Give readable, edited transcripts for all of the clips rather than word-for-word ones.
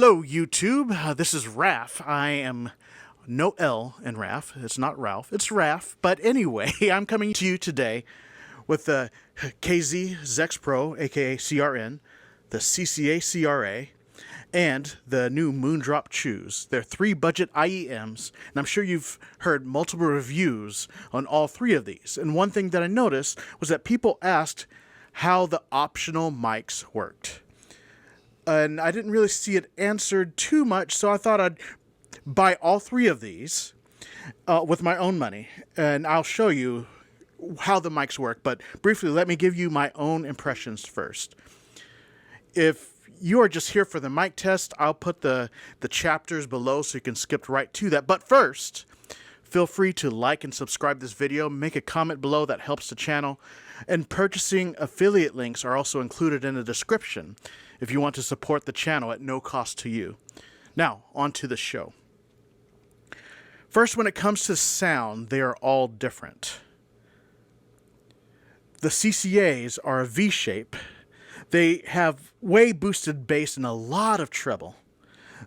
Hello, YouTube. This is Raph. I am no L in Raph. It's not Ralph. It's Raph. But anyway, I'm coming to you today with the KZ Zex Pro, aka CRN, the CCA CRA, and the new Moondrop Chus. They're 3 budget IEMs, and I'm sure you've heard multiple reviews on all 3 of these. And one thing that I noticed was that people asked how the optional mics worked. And I didn't really see it answered too much, so I thought I'd buy all 3 of these with my own money, and I'll show you how the mics work. But briefly, let me give you my own impressions first. If you are just here for the mic test, I'll put the chapters below so you can skip right to that. But first, feel free to like and subscribe this video, make a comment below, that helps the channel, and purchasing affiliate links are also included in the description if you want to support the channel at no cost to you. Now, on to the show. First, when it comes to sound, they are all different. The CCAs are a V-shape. They have way boosted bass and a lot of treble.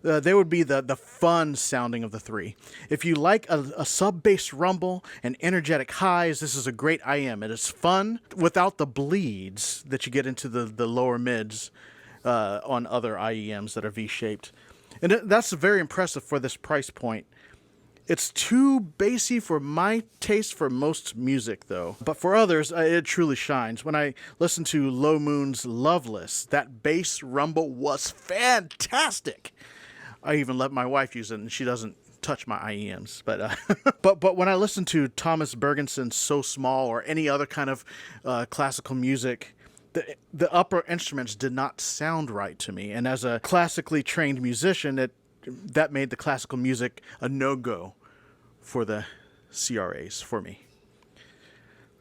They would be the fun sounding of the 3. If you like a sub-bass rumble and energetic highs, this is a great IEM. It is fun without the bleeds that you get into the lower mids on other IEMs that are V-shaped. And that's very impressive for this price point. It's too bassy for my taste for most music, though. But for others, it truly shines. When I listened to Low Moon's Loveless, that bass rumble was fantastic. I even let my wife use it, and she doesn't touch my IEMs. But but when I listen to Thomas Bergenson's So Small or any other kind of classical music, the upper instruments did not sound right to me. And as a classically trained musician, that made the classical music a no-go for the CRAs for me.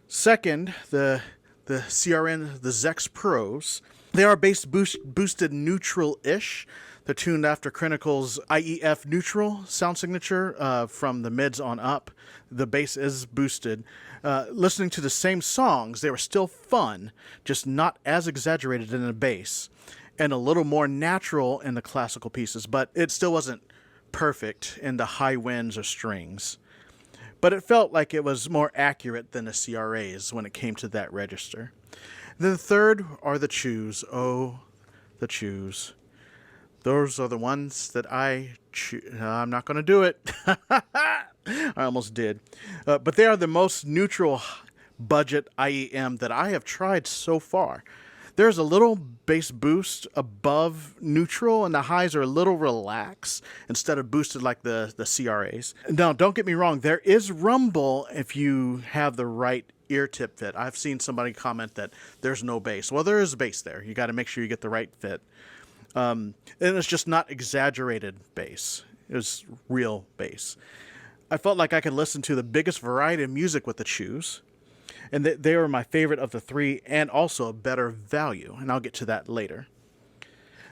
Second, the CRN, the Zex Pros, they are bass boosted neutral-ish. They're tuned after Crinical's IEF neutral sound signature from the mids on up. The bass is boosted. Listening to the same songs, they were still fun, just not as exaggerated in the bass, and a little more natural in the classical pieces, but it still wasn't perfect in the high winds or strings. But it felt like it was more accurate than the CRAs when it came to that register. Then the third are the Chus. Oh, the Chus. Those are the ones that I choose. I'm not going to do it. I almost did. But they are the most neutral budget IEM that I have tried so far. There's a little bass boost above neutral, and the highs are a little relaxed instead of boosted like the CRAs. Now, don't get me wrong. There is rumble if you have the right ear tip fit. I've seen somebody comment that there's no bass. Well, there is bass there. You got to make sure you get the right fit. And it's just not exaggerated bass. It was real bass. I felt like I could listen to the biggest variety of music with the Chus. And they were my favorite of the 3, and also a better value. And I'll get to that later.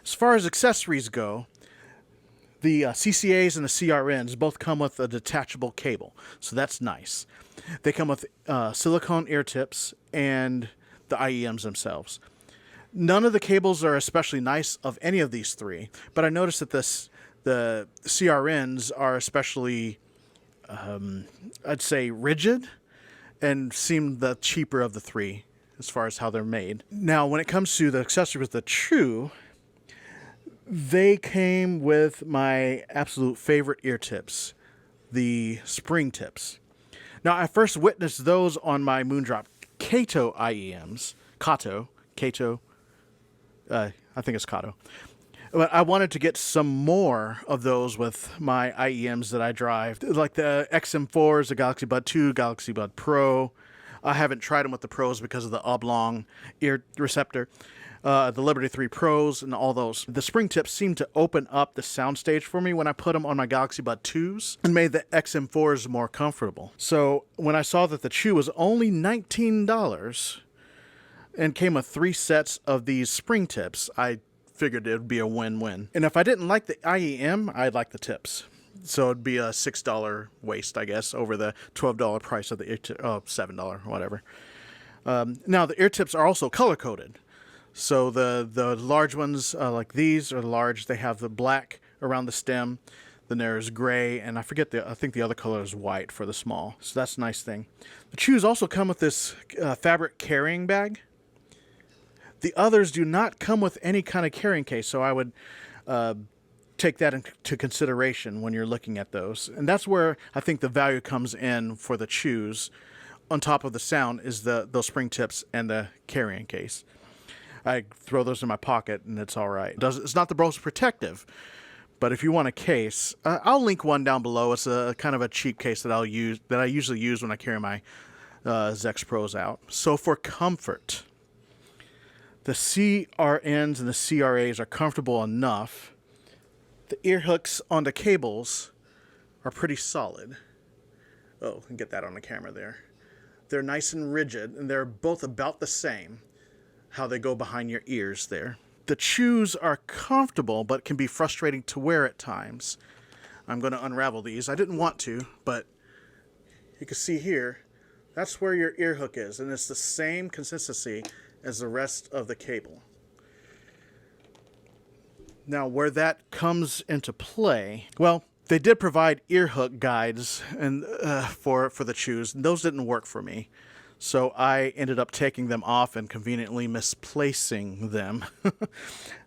As far as accessories go, the CCAs and the CRNs both come with a detachable cable. So that's nice. They come with silicone ear tips and the IEMs themselves. None of the cables are especially nice of any of these 3. But I noticed that the CRNs are especially, I'd say, rigid, and seem the cheaper of the 3 as far as how they're made. Now, when it comes to the accessories with the Chu, they came with my absolute favorite ear tips, the spring tips. Now, I first witnessed those on my Moondrop Kato IEMs. Kato. I think it's Kato. But I wanted to get some more of those with my IEMs that I drive, like the XM4s, the Galaxy Bud 2, Galaxy Bud Pro. I haven't tried them with the Pros because of the oblong ear receptor. The Liberty 3 Pros and all those. The spring tips seem to open up the soundstage for me when I put them on my Galaxy Bud 2s and made the XM4s more comfortable. So when I saw that the Chu was only $19 and came with 3 sets of these spring tips, I figured it would be a win-win. And if I didn't like the IEM, I'd like the tips. So it'd be a $6 waste, I guess, over the $12 price of the ear tip, $7 or whatever. Now, the ear tips are also color-coded. So the large ones, like these are large. They have the black around the stem. Then there's gray, and I think the other color is white for the small. So that's a nice thing. The Chus also come with this fabric carrying bag. The others do not come with any kind of carrying case, so I would take that into consideration when you're looking at those. And that's where I think the value comes in for the Chus. On top of the sound is those spring tips and the carrying case. I throw those in my pocket and it's all right. It's not the most protective, but if you want a case, I'll link one down below. It's a kind of a cheap case that I usually use when I carry my Zex Pros out. So for comfort, the CRNs and the CRAs are comfortable enough. The ear hooks on the cables are pretty solid. Oh, I can get that on the camera there. They're nice and rigid, and they're both about the same, how they go behind your ears there. The Chus are comfortable, but can be frustrating to wear at times. I'm going to unravel these. I didn't want to, but you can see here, that's where your ear hook is, and it's the same consistency as the rest of the cable. Now, where that comes into play, well, they did provide ear hook guides and for the Chus, and those didn't work for me. So I ended up taking them off and conveniently misplacing them.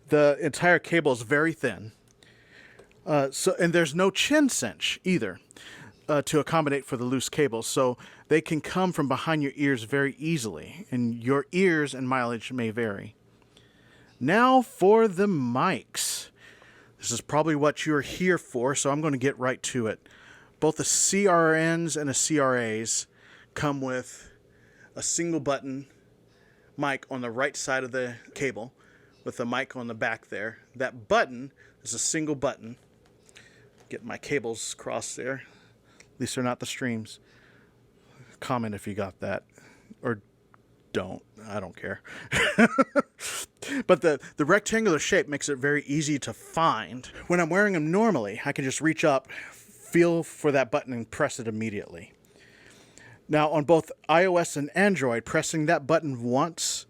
The entire cable is very thin. And there's no chin cinch either to accommodate for the loose cables. So they can come from behind your ears very easily, and your ears and mileage may vary. Now for the mics. This is probably what you're here for, so I'm going to get right to it. Both the CRNs and the CRAs come with a single button mic on the right side of the cable with the mic on the back there. That button is a single button. Get my cables crossed there. At least they're not the streams. Comment if you got that. Or don't. I don't care. But the rectangular shape makes it very easy to find. When I'm wearing them normally, I can just reach up, feel for that button, and press it immediately. Now, on both iOS and Android, pressing that button once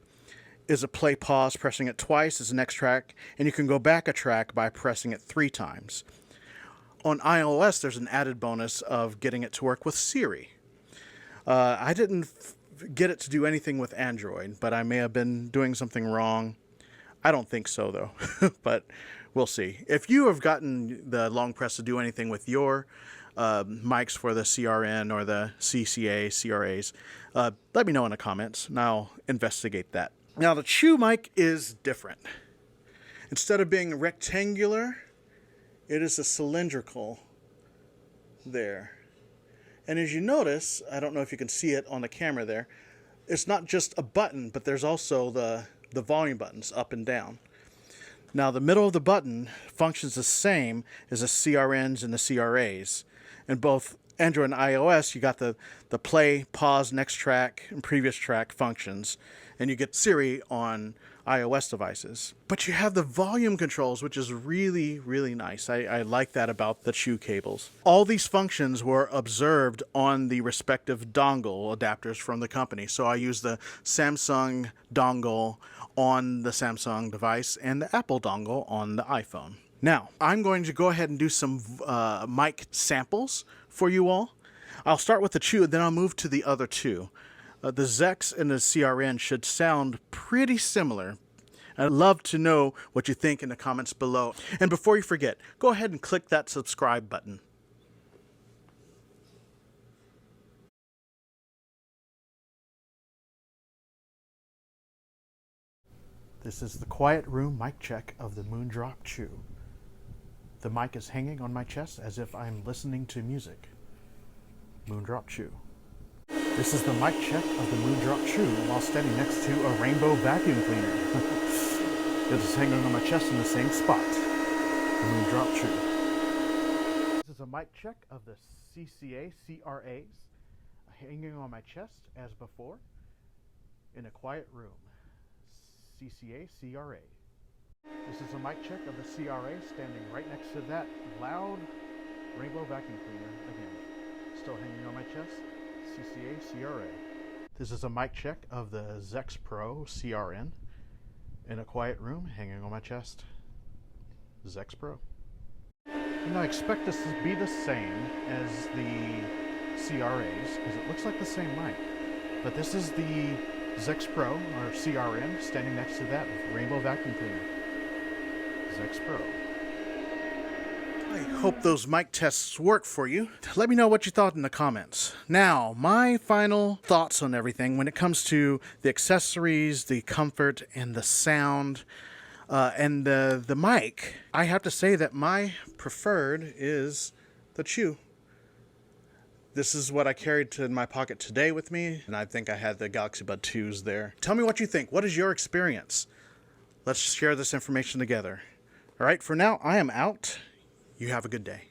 is a play pause. Pressing it twice is the next track, and you can go back a track by pressing it 3 times. On iOS, there's an added bonus of getting it to work with Siri. I didn't get it to do anything with Android, but I may have been doing something wrong. I don't think so, though, but we'll see. If you have gotten the long press to do anything with your mics for the CRN or the CCA CRAs, let me know in the comments, and I'll investigate that. Now, the Chu mic is different. Instead of being rectangular, it is a cylindrical there. And as you notice, I don't know if you can see it on the camera there, it's not just a button, but there's also the volume buttons up and down. Now, the middle of the button functions the same as the CRNs and the CRAs. In both Android and iOS, you got the play, pause, next track, and previous track functions, and you get Siri on iOS devices. But you have the volume controls, which is really, really nice. I like that about the Chu cables. All these functions were observed on the respective dongle adapters from the company. So I use the Samsung dongle on the Samsung device and the Apple dongle on the iPhone. Now, I'm going to go ahead and do some mic samples for you all. I'll start with the Chu, then I'll move to the other two. The Zex and the CRN should sound pretty similar. I'd love to know what you think in the comments below. And before you forget, go ahead and click that subscribe button. This is the quiet room mic check of the Moondrop Chu. The mic is hanging on my chest as if I'm listening to music. Moondrop Chu. This is the mic check of the Moondrop Chu while standing next to a rainbow vacuum cleaner. It is hanging on my chest in the same spot. The Moondrop Chu. This is a mic check of the CCA CRAs hanging on my chest as before in a quiet room. CCA CRA. This is a mic check of the CRA standing right next to that loud rainbow vacuum cleaner again. Still hanging on my chest. CCA CRA. This is a mic check of the Zex Pro CRN in a quiet room, hanging on my chest. Zex Pro. And I expect this to be the same as the CRAs, because it looks like the same mic. But this is the Zex Pro, or CRN, standing next to that with Rainbow Vacuum Cleaner. Zex Pro. I hope those mic tests work for you. Let me know what you thought in the comments. Now, my final thoughts on everything when it comes to the accessories, the comfort, and the sound, and the mic. I have to say that my preferred is the Chu. This is what I carried in my pocket today with me, and I think I had the Galaxy Bud 2s there. Tell me what you think. What is your experience? Let's share this information together. All right, for now, I am out. You have a good day.